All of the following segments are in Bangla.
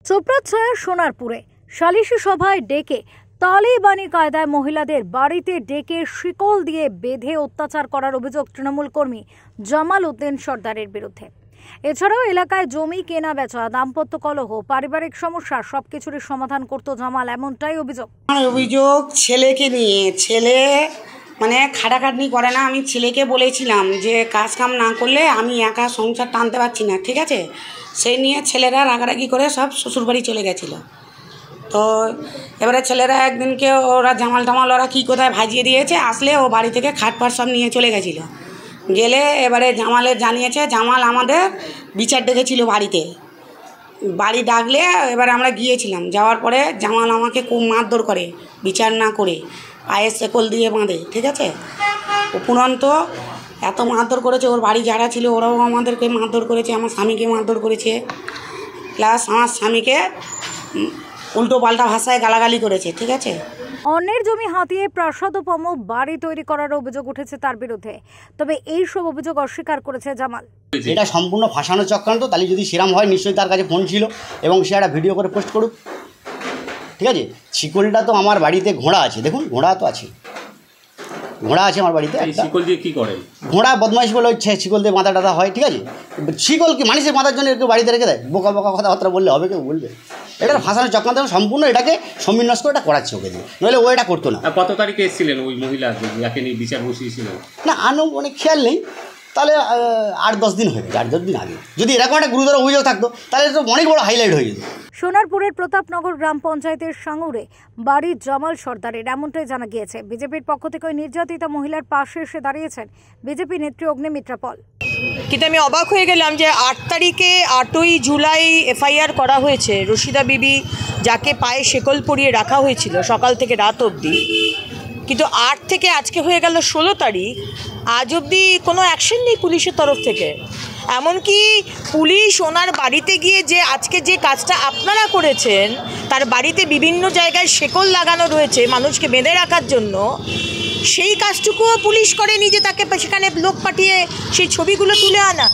চোপড়াছায়া সোনারপুরে সালিশি সভায় ডেকে তালিবানি কায়দায় মহিলাদের বাড়িতে ডেকে শিকল দিয়ে বেঁধে অত্যাচার করার অভিযোগ তৃণমূল কর্মী জামাল উদ্দিন সর্দারের বিরুদ্ধে। এছাড়াও এলাকায় জমি কেনা বেচা, দাম্পত্য কলহ, পারিবারিক সমস্যা সবকিছুরই সমাধান করত জামাল, এমনটাই অভিযোগ। অভিযোগ ছেলেকে নিয়ে। ছেলে মানে খাটাখাটনি করে না। আমি ছেলেকে বলেছিলাম যে কাজ কাম না করলে আমি একা সংসার টানতে পারছি না, ঠিক আছে। সেই নিয়ে ছেলেরা রাগারাগি করে সব শ্বশুরবাড়ি চলে গেছিলো। তো এবারে ছেলেরা একদিনকে ওরা জামাল টামাল ওরা কী কোথায় ভাজিয়ে দিয়েছে, আসলে ও বাড়ি থেকে খাটপাট সব নিয়ে চলে গেছিলো। গেলে এবারে জামালের জানিয়েছে, জামাল আমাদের বিচার ডেকেছিল বাড়িতে। বাড়ি ডাকলে এবারে আমরা গিয়েছিলাম। যাওয়ার পরে জামাল আমাকে খুব মারধর করে, বিচার না করে পায়ের শেকল দিয়ে বাঁধে, ঠিক আছে। উপরন্ত এত মারধর করেছে, ওর বাড়ি যারা ছিল ওরাও আমাদেরকে মারধর করেছে, আমার স্বামীকে মারধর করেছে, প্লাস আমার স্বামীকে উল্টো পাল্টা ভাষায় গালাগালি করেছে, ঠিক আছে। অন্যের জমি হাতিয়ে প্রাসাদোপম বাড়ি তৈরি করার অভিযোগ উঠেছে তার বিরুদ্ধে। তবে এই সব অভিযোগ অস্বীকার করেছে জামাল। এটা সম্পূর্ণ ফাঁসানো চক্রান্ত। তাহলে যদি সেরাম হয় নিশ্চয়ই তার কাছে ফোন ছিল এবং সে একটা ভিডিও করে পোস্ট করুক, ঠিক আছে। শিকলটা তো আমার বাড়িতে ঘোড়া আছে, দেখুন ঘোড়া তো আছে, ঘোড়া আছে আমার বাড়িতে। শিকল দিয়ে কী করেন? ঘোড়া বদমাইশ বলে হচ্ছে, শিকল দিয়ে বাঁধা টাধা হয়, ঠিক আছে। শিকল কি মানুষের বাঁধার জন্য কেউ বাড়িতে রেখে দেয়? বোকা বোকা কথাবার্তা বললে হবে, কেউ বলবে? এটা ফাঁসানো চক্রান্ত, সম্পূর্ণ এটাকে সন্ন্যাস করে এটা করাচ্ছে ওকে দিয়ে, নইলে ও এটা করতো না। কত তারিখে এসেছিলেন ওই মহিলা যাকে নিয়ে বিচার বসিয়েছিলেন? না অনেক খেয়াল নেই, তাহলে 8-10 দিন হয়ে গেছে, 8-10 দিন আগে। যদি এরকম একটা গুরুতর অভিযোগ থাকতো তাহলে তো অনেক বড় হাইলাইট হয়ে যেত। সোনারপুরের প্রতাপনগর গ্রাম পঞ্চায়েতের সাঙুরে বাড়ি জামাল সর্দারের, এমনটাই জানা গিয়েছে। বিজেপির পক্ষ থেকে ওই নির্যাতিতা মহিলার পাশে এসে দাঁড়িয়েছেন বিজেপি নেত্রী অগ্নিমিত্রা পল। কিন্তু আমি অবাক হয়ে গেলাম যে 8 তারিখে 8ই জুলাই এফআইআর করা হয়েছে রশিদা বিবি, যাকে পায়ে শেকল পরিয়ে রাখা হয়েছিল সকাল থেকে রাত অবধি। কিন্তু 8 থেকে আজকে হয়ে গেল 16 তারিখ, আজ অবধি কোনো অ্যাকশন নেই পুলিশের তরফ থেকে। এমনকি পুলিশ ওনার বাড়িতে গিয়ে যে আজকে যে কাজটা আপনারা করেছেন, তার বাড়িতে বিভিন্ন জায়গায় শেকল লাগানো রয়েছে মানুষকে বেঁধে রাখার জন্য, সেই কাজটুকুও পুলিশ করেনি যে তাকে সেখানে লোক পাঠিয়ে সেই ছবিগুলো তুলে আনা।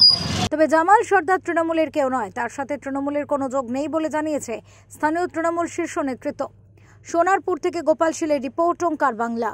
তবে জামাল সর্দার তৃণমূলের কেউ নয়, তার সাথে তৃণমূলের কোনো যোগ নেই বলে জানিয়েছে স্থানীয় তৃণমূল শীর্ষ নেতৃত্ব। সোনারপুর থেকে গোপাল শীলের রিপোর্ট, ওঙ্কার বাংলা।